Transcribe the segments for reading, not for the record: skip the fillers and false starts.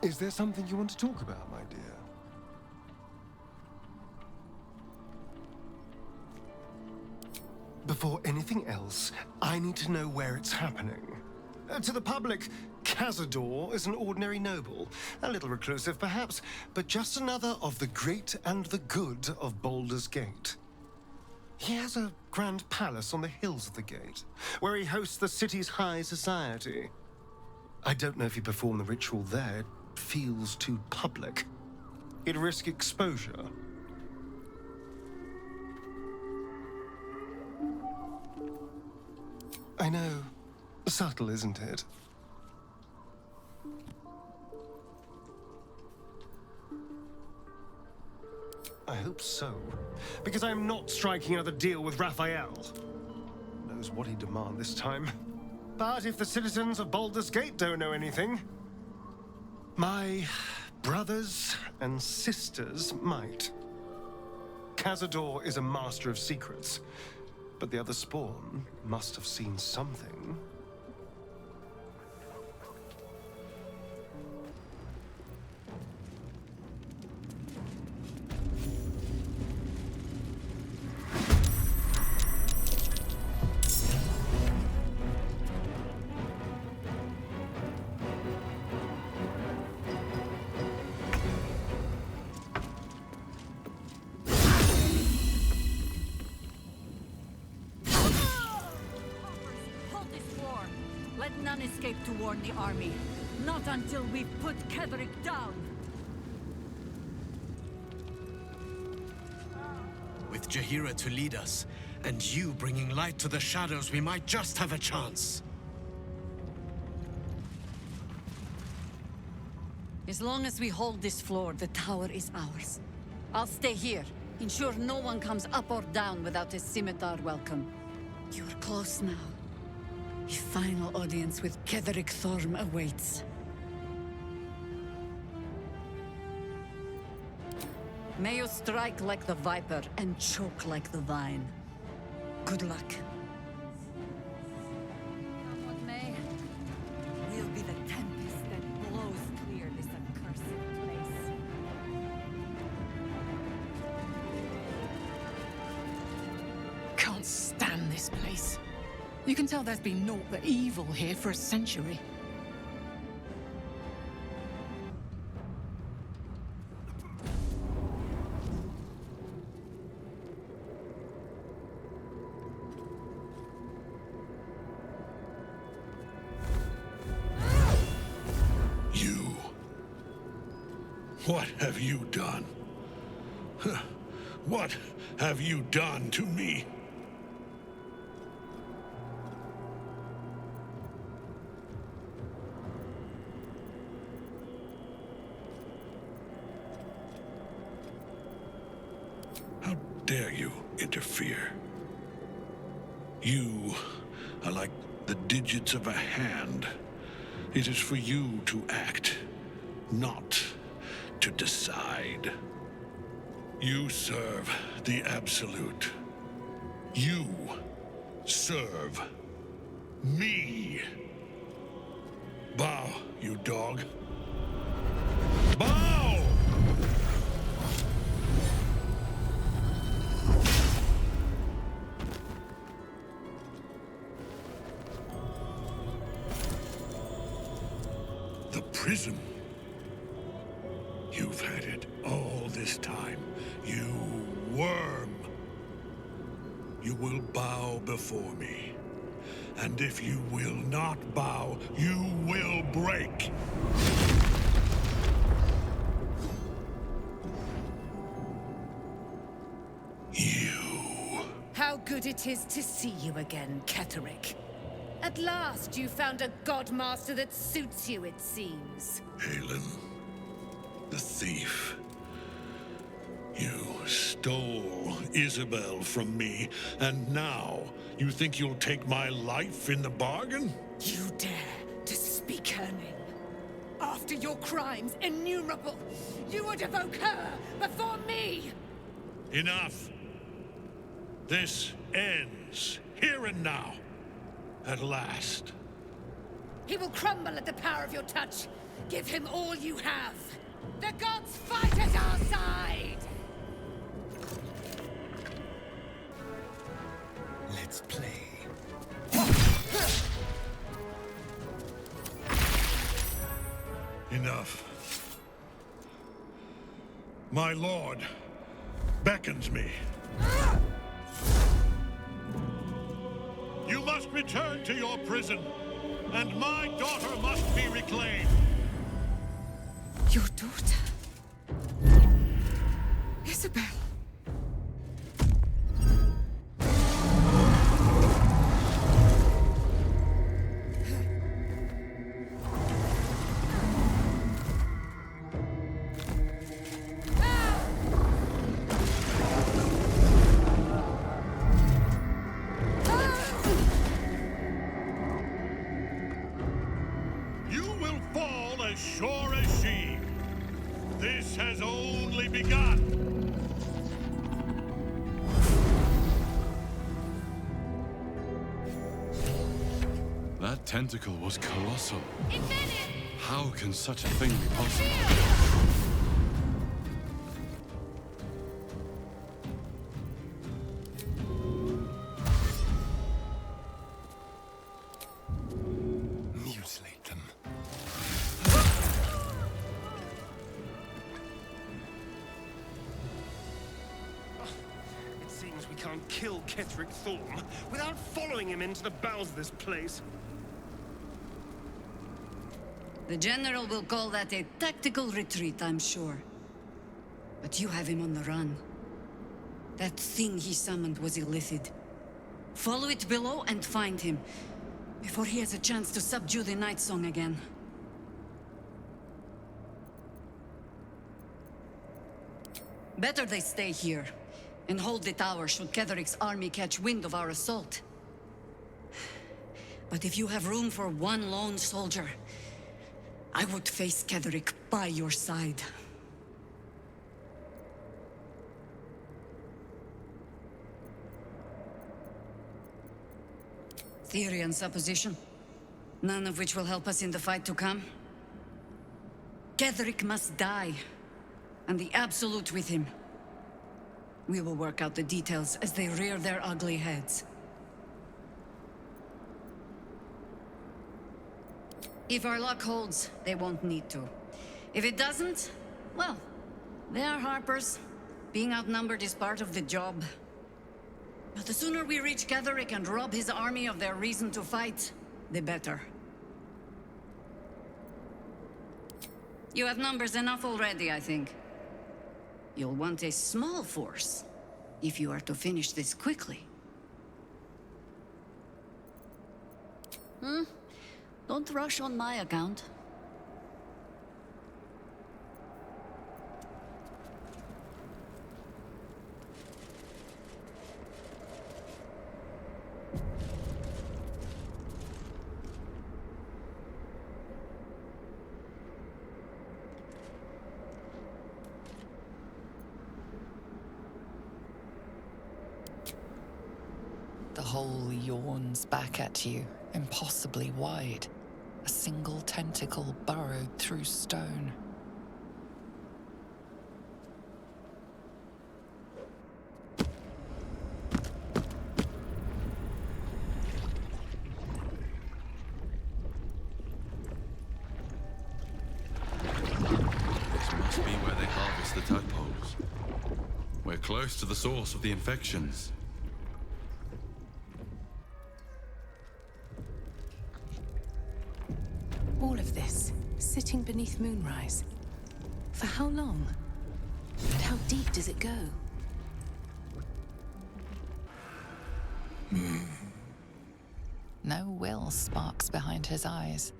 Is there something you want to talk about, my dear? Before anything else, I need to know where it's happening. To the public, Cazador is an ordinary noble. A little reclusive, perhaps, but just another of the great and the good of Baldur's Gate. He has a grand palace on the hills of the gate, where he hosts the city's high society. I don't know if he performed the ritual there. It feels too public. He'd risk exposure. I know. Subtle, isn't it? I hope so. Because I'm not striking another deal with Raphael. Knows what he'd demand this time. But if the citizens of Baldur's Gate don't know anything, my brothers and sisters might. Cazador is a master of secrets, but the other spawn must have seen something. Let none escape to warn the army. Not until we've put Ketheric down. With Jaheira to lead us, and you bringing light to the shadows, we might just have a chance. As long as we hold this floor, the tower is ours. I'll stay here. Ensure no one comes up or down without a scimitar welcome. You're close now. A final audience with Ketheric Thorm awaits. May you strike like the viper and choke like the vine. Good luck. Come what may, we'll be the tempest that blows clear this accursed place. Can't stand this place. You can tell there's been naught but evil here for a century. You. What have you done? What have you done to me? How dare you interfere? You are like the digits of a hand. It is for you to act, not to decide. You serve the Absolute. You serve me. Bow, you dog. Bow! The prison. You've had it all this time, you worm. You will bow before me. And if you will not bow, you will break. You. How good it is to see you again, Ketheric. At last you found a godmaster that suits you, it seems. Halen, the thief. You stole Isabel from me, and now you think you'll take my life in the bargain? You dare to speak her name. After your crimes innumerable, you would evoke her before me! Enough. This ends here and now. At last. He will crumble at the power of your touch. Give him all you have. The gods fight at our side! Let's play. Enough. My lord beckons me. You must return to your prison, and my daughter must be reclaimed. Your daughter? Isabel. You will fall as sure as she. This has only begun. That tentacle was colossal. How can such a thing be possible? Mutilate them. It seems we can't kill Ketheric Thorm without following him into the bowels of this place. The General will call that a tactical retreat, I'm sure. But you have him on the run. That thing he summoned was illithid. Follow it below and find him, before he has a chance to subdue the Night Song again. Better they stay here, and hold the tower should Ketheric's army catch wind of our assault. But if you have room for one lone soldier, I would face Ketheric by your side. Theory and supposition, none of which will help us in the fight to come. Ketheric must die, and the Absolute with him. We will work out the details as they rear their ugly heads. If our luck holds, they won't need to. If it doesn't, well, they are Harpers. Being outnumbered is part of the job. But the sooner we reach Ketheric and rob his army of their reason to fight, the better. You have numbers enough already, I think. You'll want a small force, if you are to finish this quickly. Don't rush on my account. The hole yawns back at you, impossibly wide. A single tentacle burrowed through stone. This must be where they harvest the tadpoles. We're close to the source of the infections. All of this, sitting beneath moonrise. For how long? And how deep does it go? No will sparks behind his eyes.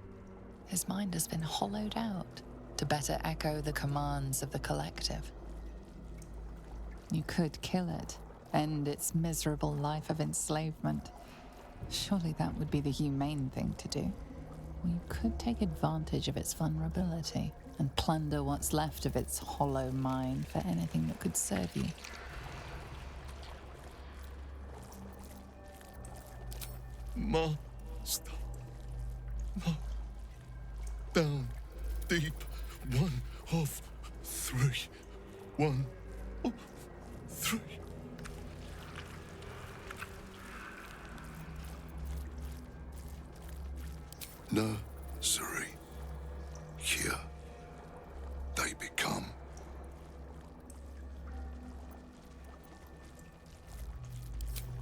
His mind has been hollowed out to better echo the commands of the collective. You could kill it, end its miserable life of enslavement. Surely that would be the humane thing to do. Or you could take advantage of its vulnerability and plunder what's left of its hollow mind for anything that could serve you. Master. No. Down. deep. One of three. One of three. Nursery. Here they become.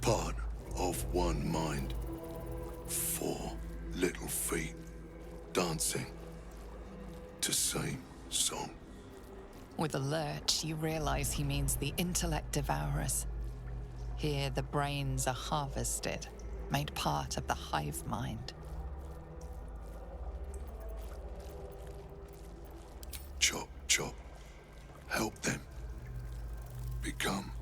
Part of one mind. 4 little feet dancing to same song. With a lurch, you realize he means the intellect devourers. Here, the brains are harvested, made part of the hive mind. Chop, chop. Help them become.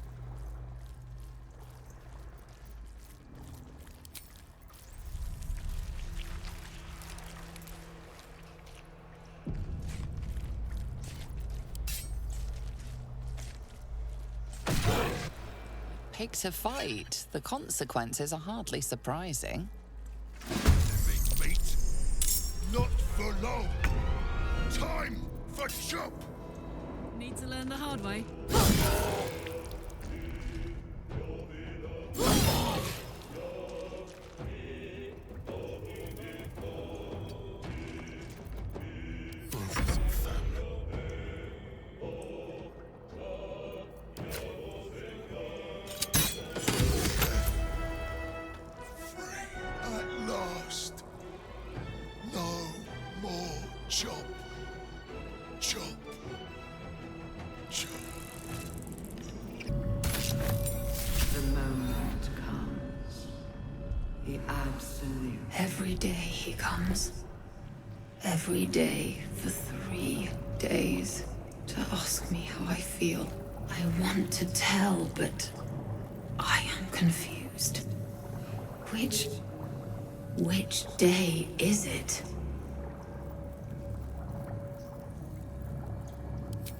Pick to fight. The consequences are hardly surprising. Mate, not for long. Time for chop. Need to learn the hard way. At last. No more chop. Chop. Chop. The moment comes. The absolute. Every day he comes. Every day for 3 days to ask me how I feel. I want to tell, but I am confused. Which day is it?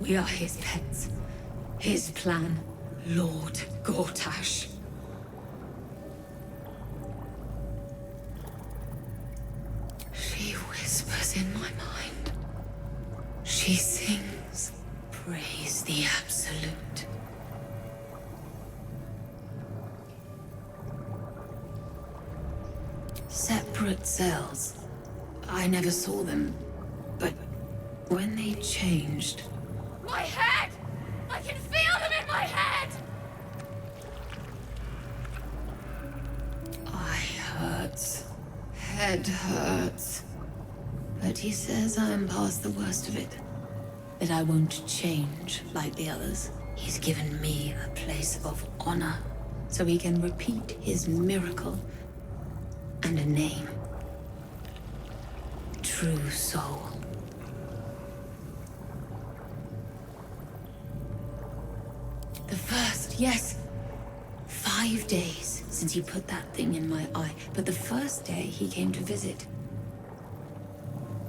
We are his pets. His plan, Lord Gortash. She whispers in my mind. She sings, praise the Absolute. Separate cells. I never saw them, but when they changed... My head! I can feel them in my head! Eye hurts. Head hurts. But he says I am past the worst of it. That I won't change like the others. He's given me a place of honor, so he can repeat his miracle. And a name. True Soul. The first, yes. 5 days since you put that thing in my eye, but the first day he came to visit.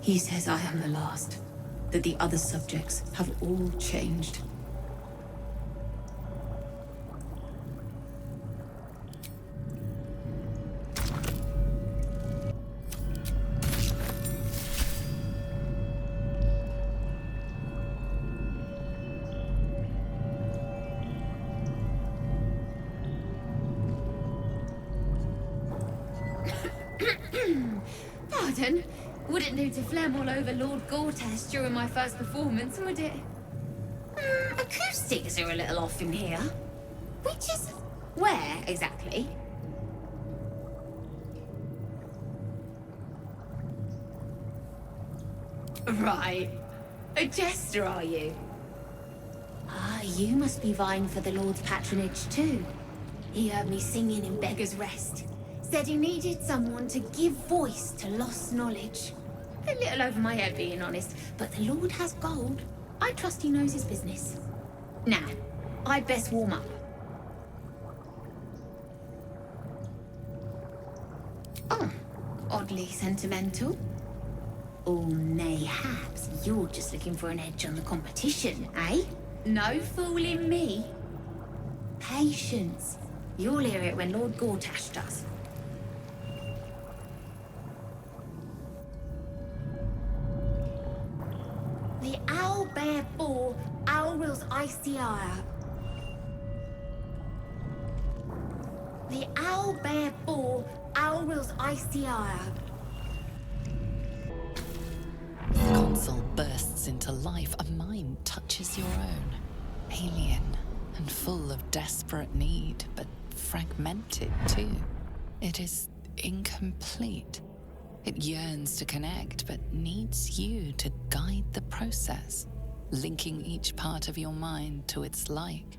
He says I am the last, that the other subjects have all changed. Pardon? Wouldn't do to phlegm all over Lord Gortash during my first performance, would it? Acoustics are a little off in here. Which is... where, exactly? Right. A jester, are you? Ah, you must be vying for the Lord's patronage, too. He heard me singing in Beggar's Rest. Said he needed someone to give voice to lost knowledge. A little over my head, being honest, but the Lord has gold. I trust he knows his business. Now, I'd best warm up. Oh, oddly sentimental. Or mayhaps you're just looking for an edge on the competition, eh? No fooling me. Patience. You'll hear it when Lord Gortash does. bear bore Auril's icy ire. The owl bear bore Auril's icy ire. The console bursts into life. A mind touches your own. Alien and full of desperate need, but fragmented too. It is incomplete. It yearns to connect, but needs you to guide the process, linking each part of your mind to its like.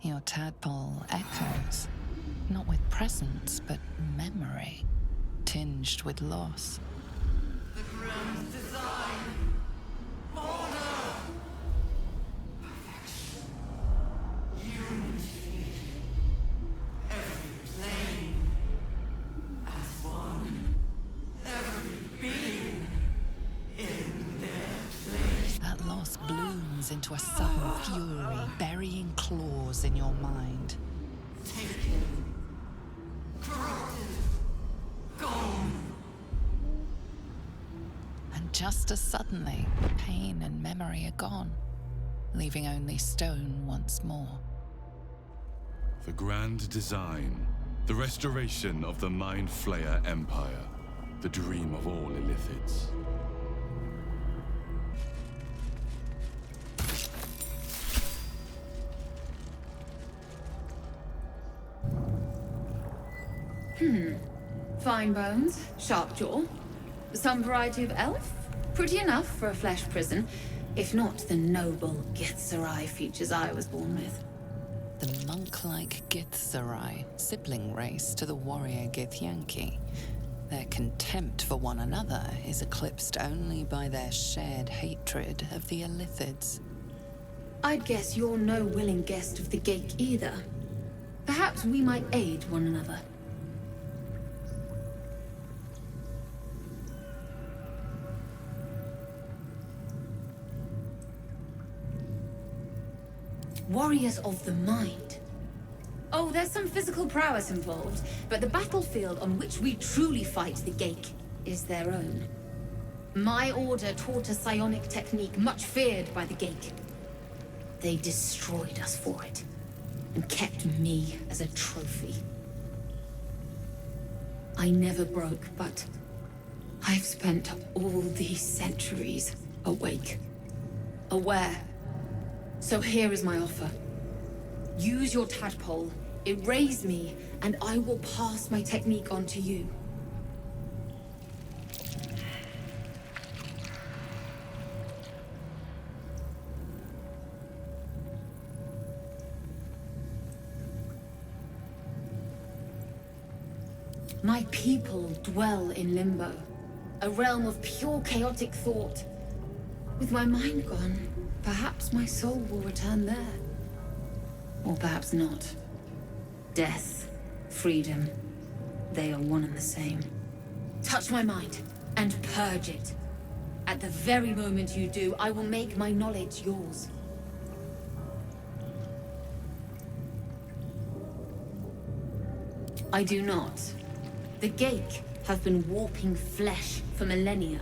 Your tadpole echoes, not with presence, but memory, tinged with loss. The grand design. Order. Perfection. Unity. Every plane. As one. Every being. In their place. That loss blooms into a sudden fury, burying claws in your mind. Taken. Corrupted. Gone. And just as suddenly, pain and memory are gone, leaving only stone once more. The grand design. The restoration of the Mind Flayer Empire. The dream of all Illithids. Fine bones, sharp jaw. Some variety of elf? Pretty enough for a flesh prison, if not the noble Githzerai features I was born with. The monk-like Githzerai, sibling race to the warrior Githyanki. Their contempt for one another is eclipsed only by their shared hatred of the Illithids. I'd guess you're no willing guest of the Gake either. Perhaps we might aid one another. Warriors of the mind. Oh, there's some physical prowess involved, but the battlefield on which we truly fight the Gake is their own. My order taught a psionic technique much feared by the Gake. They destroyed us for it, and kept me as a trophy. I never broke, but I've spent all these centuries awake, aware. So here is my offer. Use your tadpole, erase me, and I will pass my technique on to you. My people dwell in limbo, a realm of pure chaotic thought. With my mind gone, perhaps my soul will return there. Or perhaps not. Death, freedom, they are one and the same. Touch my mind, and purge it. At the very moment you do, I will make my knowledge yours. I do not. The Gake have been warping flesh for millennia.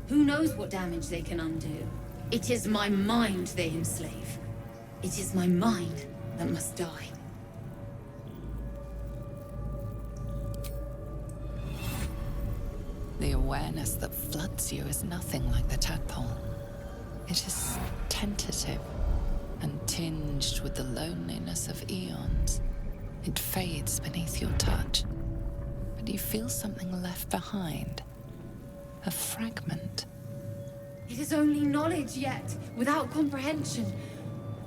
Who knows what damage they can undo? It is my mind they enslave. It is my mind that must die. The awareness that floods you is nothing like the tadpole. It is tentative and tinged with the loneliness of eons. It fades beneath your touch, but you feel something left behind. A fragment. It is only knowledge yet, without comprehension.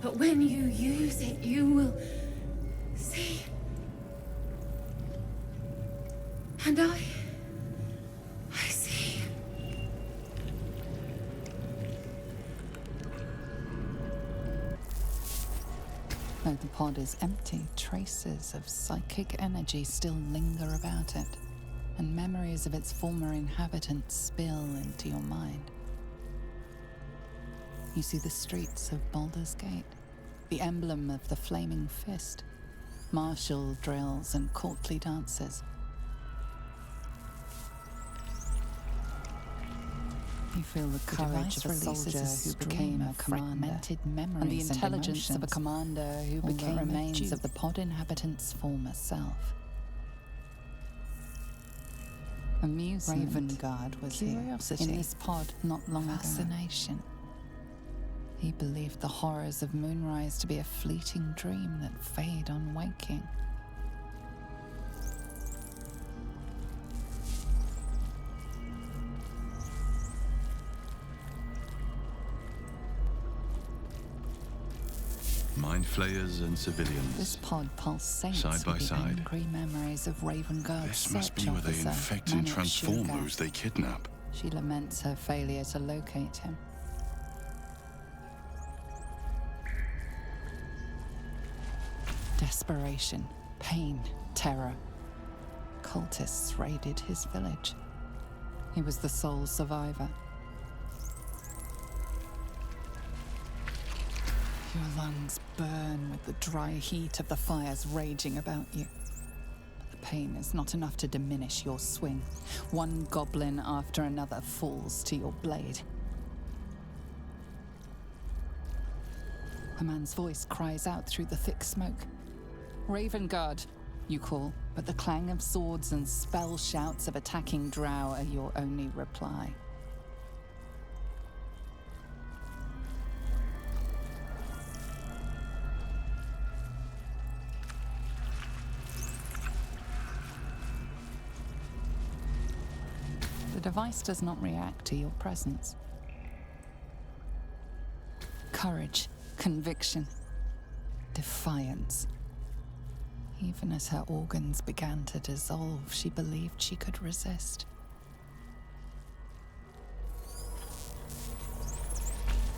But when you use it, you will see. And I see. Though the pod is empty, traces of psychic energy still linger about it, and memories of its former inhabitants spill into your mind. You see the streets of Baldur's Gate, the emblem of the Flaming Fist, martial drills and courtly dances. You feel the courage of a soldier who became a commander, and the intelligence of a commander who became the remains of the pod inhabitant's former self. Amusement, Ravengard was curiosity in this pod not long ago. Fascination. He believed the horrors of Moonrise to be a fleeting dream that fade on waking. Mind flayers and civilians. This pod pulsates side by with the side. Angry memories of Ravengard's This must be search where they officer, infect and Manik transform Shugar. those they kidnap. She laments her failure to locate him. Desperation, pain, terror. Cultists raided his village. He was the sole survivor. Your lungs burn with the dry heat of the fires raging about you. But the pain is not enough to diminish your swing. One goblin after another falls to your blade. A man's voice cries out through the thick smoke. Ravengard, you call, but the clang of swords and spell shouts of attacking drow are your only reply. The device does not react to your presence. Courage, conviction, defiance. Even as her organs began to dissolve, she believed she could resist.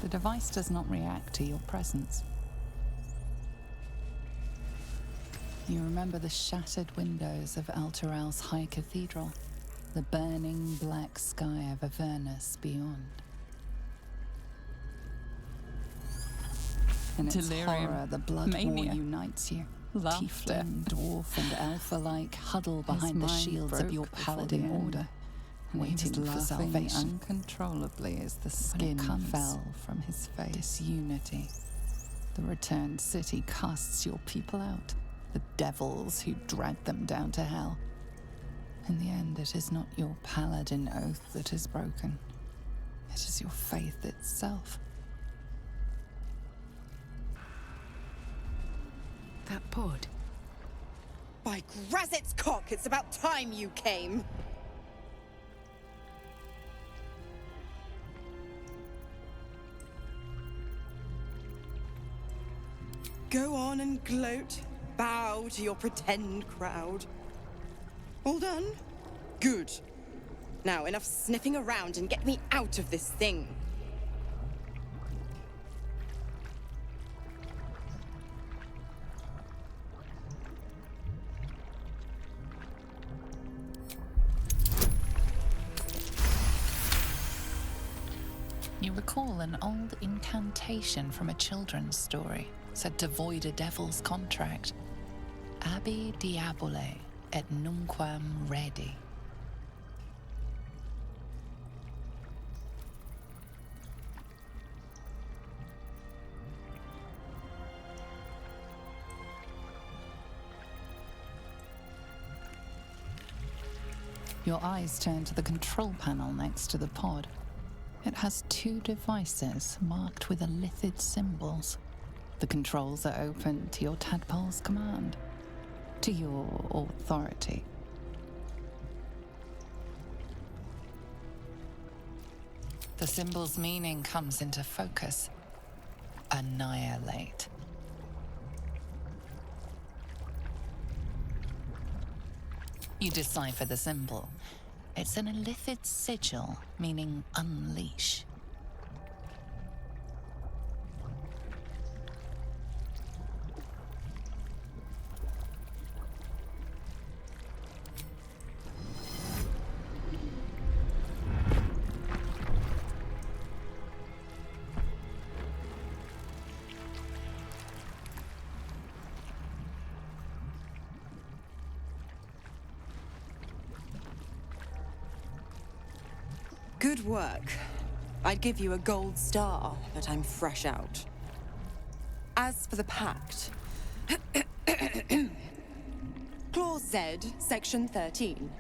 The device does not react to your presence. You remember the shattered windows of Alteral's High Cathedral, the burning black sky of Avernus beyond. In its Delirium, horror, the blood war mania, unites you. laughter. Tiefling, dwarf, and elf alike huddle behind the mind shields of broke your before paladin the end, order, and he was waiting for laughing salvation. uncontrollably as the When skin it comes, fell from his face. Disunity. The returned city casts your people out, the devils who dragged them down to hell. In the end, it is not your paladin oath that is broken. It is your faith itself. That pod. By Grazit's cock, it's about time you came! Go on and gloat. Bow to your pretend crowd. All done? Good. Now, enough sniffing around and get me out of this thing. You recall an old incantation from a children's story said to void a devil's contract. Abi diabole et nunquam redi. Your eyes turn to the control panel next to the pod. It has two devices marked with elithid symbols. The controls are open to your tadpole's command, to your authority. The symbol's meaning comes into focus. Annihilate. You decipher the symbol. It's an elithid sigil, meaning unleash. Good work. I'd give you a gold star, but I'm fresh out. As for the pact... Clause Z, Section 13.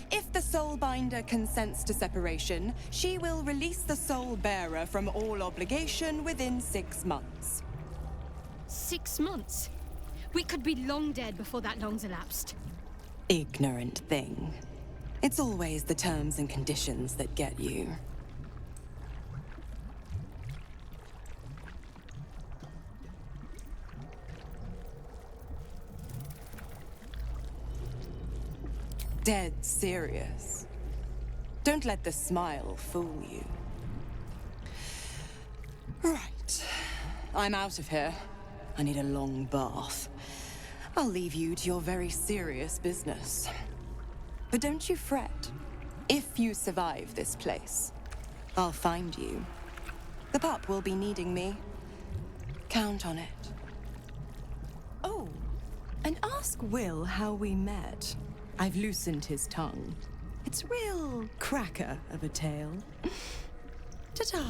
If the Soulbinder consents to separation, she will release the Soul Bearer from all obligation within 6 months. 6 months? We could be long dead before that long's elapsed. Ignorant thing. It's always the terms and conditions that get you. Dead serious. Don't let the smile fool you. Right. I'm out of here. I need a long bath. I'll leave you to your very serious business. But don't you fret. If you survive this place, I'll find you. The pup will be needing me. Count on it. Oh, and ask Will how we met. I've loosened his tongue. It's real cracker of a tale. Ta-ta.